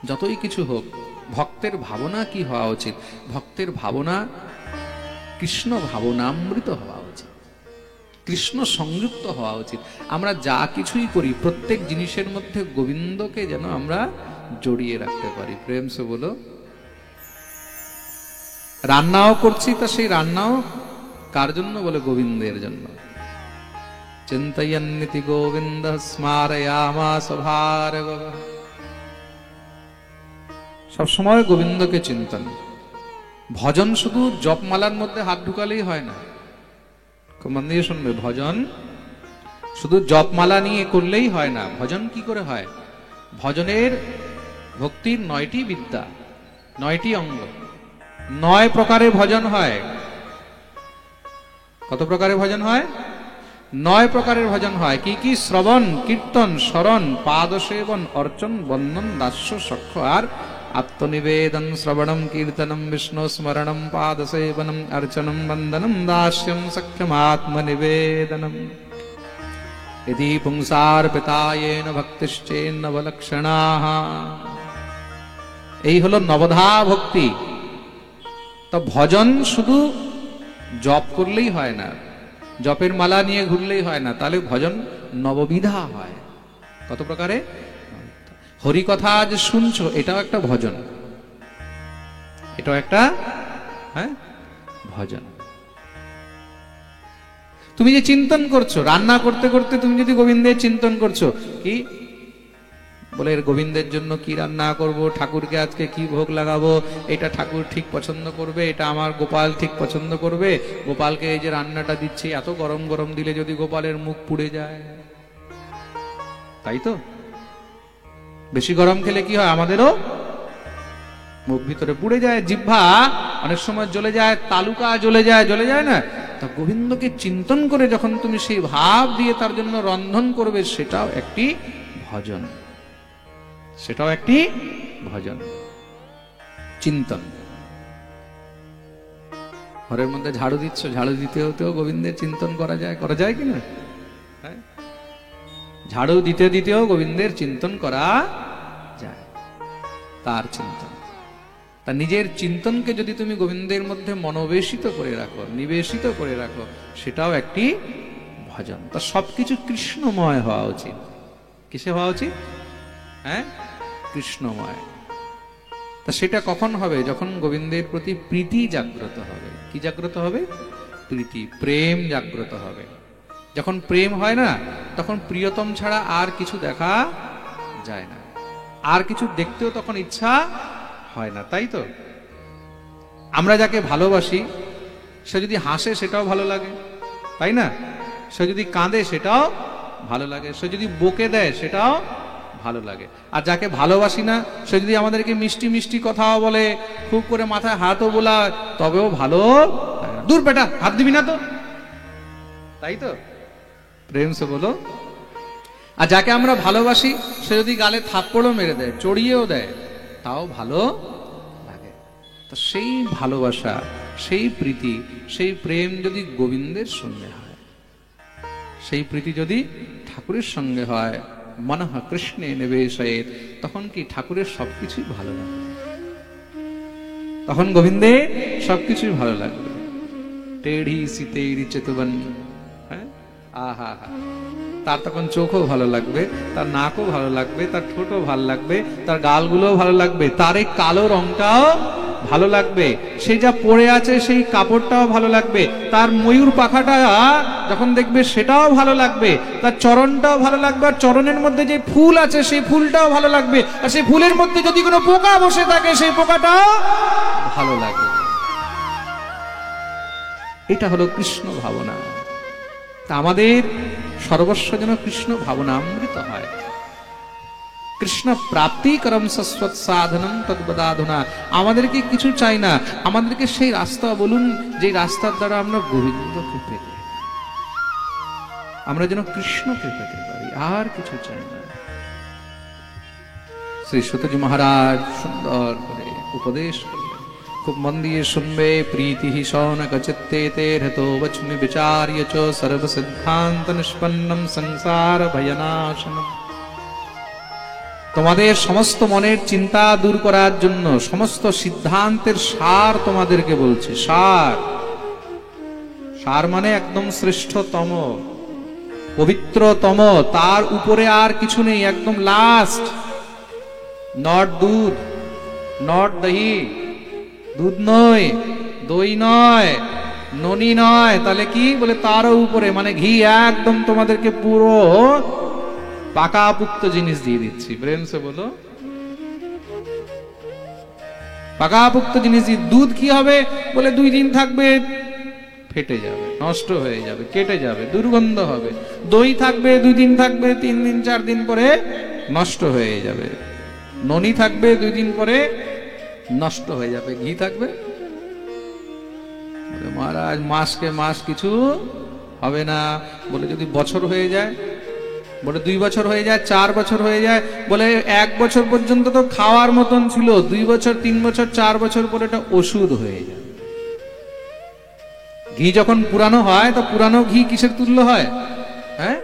যতই কিছু হোক, ভক্তের ভাবনা কি হওয়া উচিত? ভক্তের ভাবনা কৃষ্ণ ভাবনামৃত হওয়া উচিত, কৃষ্ণ সংযুক্ত হওয়া উচিত। আমরা যা কিছুই করি প্রত্যেক জিনিসের মধ্যে গোবিন্দকে যেন আমরা জড়িয়ে রাখতে পারি। প্রেম সে বলো। রান্নাও করছি, তা সেই রান্নাও কার জন্য? বলে গোবিন্দের জন্য। চিন্তয়ন্নিতি গোবিন্দ স্মারয়ামাস ভার্গব। সবসময় গোবিন্দকে চিন্তন। ভজন শুধু জপমালার মধ্যে হাত ঢুকালেই হয় না। খুব মন দিয়ে শুনবে, ভজন শুধু জপমালা নিয়ে করলেই হয় না। ভজন কি করে হয়? ভজনের ভক্তির 9টি বিদ্যা, 9টি অঙ্গ, 9 প্রকারের ভজন হয়। কত প্রকারের ভজন হয়? 9 প্রকারের ভজন হয়। কি কি? শ্রবণ, কীর্তন, স্মরণ, পাদসেবন, অর্চন, বন্দন, দাস্য, সখ্য আর আত্মনিবেদন। শ্রবণম, কীর্তনম, বিষ্ণু স্মরণম, পাদসেবনম, অর্চনম, বন্দনম, দাস্যম, সখ্যম, আত্মনিবেদনম। यदि পুংসার্পিতায়েন ভক্তিশ্চেন্নবলক্ষণাঃ। এই হলো নবধা ভক্তি। তো ভজন শুধু জপ করলেই হয় না, জপের মালা নিয়ে ঘুরলেই হয় না, তাহলে ভজন নববিধা হয়। কত প্রকারে? হরিকথা যে শুনছো, এটাও একটা ভজন, এটাও একটা ভজন। তুমি যে চিন্তন করছো, রান্না করতে করতে তুমি যদি গোবিন্দের চিন্তন করছো, কি বলে গোবিন্দের জন্য কি রান্না করব, ঠাকুরকে আজকে কি ভোগ লাগাবো, এটা ঠাকুর ঠিক পছন্দ করবে, এটা আমার গোপাল ঠিক পছন্দ করবে, গোপালকে এই যে রান্নাটা দিচ্ছি এত গরম গরম দিলে যদি গোপালের মুখ পুড়ে যায়, তাই তো? বেশি গরম খেলে কি হয়? আমাদেরও মুখ ভিতরে পুড়ে যায়, জিহ্বা অনেক সময় জ্বলে যায়, তালুকা জ্বলে যায়, জ্বলে যায় না? তা গোবিন্দকে চিন্তন করে যখন তুমি সেই ভাব দিয়ে তার জন্য রন্ধন করবে, সেটাও একটি ভজন, সেটাও একটি ভজন, চিন্তন। ঘরের মধ্যে ঝাড়ু দিচ্ছ, ঝাড়ু দিতে হতেও গোবিন্দের চিন্তন করা যায়, করা যায় কিনা? ঝাড়ু দিতে দিতেও গোবিন্দের চিন্তন করা যায়, তার চিন্তন। তা নিজের চিন্তনকে যদি তুমি গোবিন্দের মধ্যে মনোবেশিত করে রাখো, নিবেশিত করে রাখো, সেটাও একটি ভজন। তা সবকিছু কৃষ্ণময় হওয়া উচিত। কিসে হওয়া উচিত? কৃষ্ণময়। তা সেটা কখন হবে? যখন গোবিন্দের প্রতি প্রীতি জাগ্রত হবে। কি জাগ্রত হবে? প্রীতি, প্রেম জাগ্রত হবে। যখন প্রেম হয় না, তখন প্রিয়তম ছাড়া আর কিছু দেখা যায় না, আর কিছু দেখতেও তখন ইচ্ছা হয় না, তাই তো? আমরা যাকে ভালোবাসি, সে যদি হাসে সেটাও ভালো লাগে, তাই না? সে যদি কাঁদে সেটাও ভালো লাগে, সে যদি বকে দেয় সেটাও ভালো লাগে। আর যাকে ভালোবাসি না, সে যদি আমাদেরকে মিষ্টি মিষ্টি কথাও বলে, খুব করে মাথায় হাতও বোলায়, তবেও ভালো। দূর বেটা, হাত দিবি না তো, তাই তো? প্রেম সে বলো। আর যাকে আমরা ভালোবাসি, সে যদি গালে থাপ্পড়ও মেরে দেয়, চড়িয়েও দেয়, তাও ভালো লাগে। তো সেই ভালোবাসা, সেই প্রীতি, সেই প্রেম যদি গোবিন্দের সঙ্গে হয়, সেই প্রীতি যদি ঠাকুরের সঙ্গে হয়, মনঃ কৃষ্ণে নিবেশয়েৎ, তখন কি ঠাকুরের সবকিছুই ভালো লাগবে, তখন গোবিন্দে সবকিছুই ভালো লাগবে। টেढ़ी सी तेरी चितवन, আহা, তার তখন চোখও ভালো লাগবে, তার নাকও ভালো লাগবে, তার ঠোঁটও ভালো লাগবে, তার গালগুলোও ভালো লাগবে, তার এই কালো রংটাও ভালো লাগবে, সে যা পরে আছে সেই কাপড়টাও ভালো লাগবে, তার ময়ূর পাখাটা যখন দেখবে সেটাও ভালো লাগবে, তার চরণটাও ভালো লাগবে, আর চরণের মধ্যে যে ফুল আছে সেই ফুলটাও ভালো লাগবে, আর সেই ফুলের মধ্যে যদি কোনো পোকা বসে থাকে সেই পোকাটাও ভালো লাগবে। এটা হলো কৃষ্ণ ভাবনা। তা আমাদের সর্বস্ব যেন কৃষ্ণ ভাবনামৃত হয়। কৃষ্ণ প্রাপ্তি করম শাশ্বত সাধনম তদ্বদাধুনা। আমাদেরকে কিছু চাই না, আমাদেরকে সেই রাস্তা বলুন যে রাস্তার দ্বারা আমরা গোবিন্দকে পেতে, আমরা যেন কৃষ্ণকে পেতে পারি, আর কিছু চাই না। শ্রী সুতজি মহারাজ সুন্দর করে উপদেশ করলেন, খুব মন দিয়ে শুনবে। প্রীতি শৌনক চিত্তে তে হৃতো বচমি বিচার্য চ সর্ব সিদ্ধান্ত নিষ্পন্নম সংসার ভয়নাশনম। তোমাদের সমস্ত মনের চিন্তা দূর করার জন্য সমস্ত সিদ্ধান্তের সার তোমাদেরকে বলছে। সার, সার মানে একদম শ্রেষ্ঠতম, পবিত্রতম, তার উপরে আর কিছু নেই, একদম লাস্ট। নট দুধ, নট দহি, দুধ নয়, দই নয়, ননি নয়, তাহলে কি বলে তারও উপরে, মানে ঘি। একদম তোমাদেরকে পুরো পাকাপুক্ত জিনিস দিয়ে দিচ্ছি। প্রেম সে বলো, পাকাপুক্ত জিনিস। দুধ কি হবে বলে 2 দিন থাকবে, ফেটে যাবে, নষ্ট হয়ে যাবে, কেটে যাবে, দুর্গন্ধ হবে। দই থাকবে 2 দিন থাকবে, 3 দিন 4 দিন পরে নষ্ট হয়ে যাবে। ননি থাকবে 2 দিন পরে নষ্ট হয়ে যাবে। ঘি থাকবে, মহারাজ মাসকে মাস কিছু হবে না। বলে যদি বছর হয়ে যায়, বলে 2 বছর হয়ে যায়, 4 বছর হয়ে যায়, বলে 1 বছর পর্যন্ত তো খাওয়ার মতন ছিল, 2 বছর 3 বছর 4 বছর পরে এটা ওষুধ হয়ে যায়। ঘি যখন পুরানো হয় তো পুরানো ঘি কিসের তুল্য হয়? হ্যাঁ,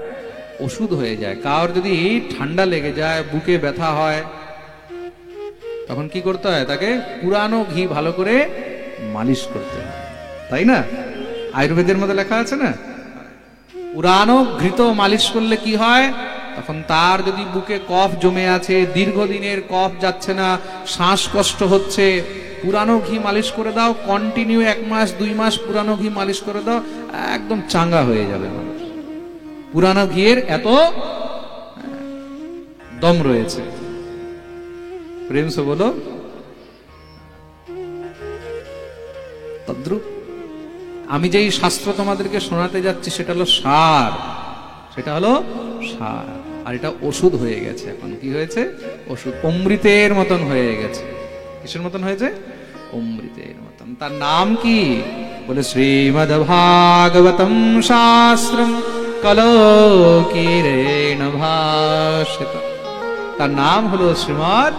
ওষুধ হয়ে যায়। কার যদি ঠান্ডা লেগে যায়, বুকে ব্যথা হয়, তখন কি করতে হয়? তাকে পুরানো ঘি ভালো করে মালিশ করতে হয়, তাই না? আয়ুর্বেদের মধ্যে লেখা আছে না, পুরানো ঘৃত মালিশ করলে কি হয়? তখন তার যদি বুকে কফ জমে আছে, দীর্ঘদিনের কফ যাচ্ছে না, শ্বাসকষ্ট হচ্ছে, পুরানো ঘি মালিশ করে দাও, কন্টিনিউ 1 মাস 2 মাস পুরানো ঘি মালিশ করে দাও, একদম চাঙ্গা হয়ে যাবে মানুষ। পুরানো ঘিয়ের এত দম রয়েছে। প্রেম সে বলো তদ্রুপ আমি যেই শাস্ত্র তোমাদেরকে শোনাতে যাচ্ছি সেটা হলো সার, সেটা হলো সার। আর এটা ওষুধ হয়ে গেছে। এখন কি হয়েছে? ওষুধ, অমৃতের মতন হয়ে গেছে। কিসের মতন হয়েছে? অমৃতের মতন। তার নাম কি? বলে শ্রীমদ্ ভাগবতম শাস্ত্রম কলোকিরেণ ভাষিত। তার নাম হলো শ্রীমদ্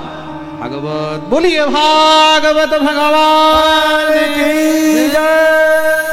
ভাগবত। বলিয়ে ভাগবত ভগবান কি জয়।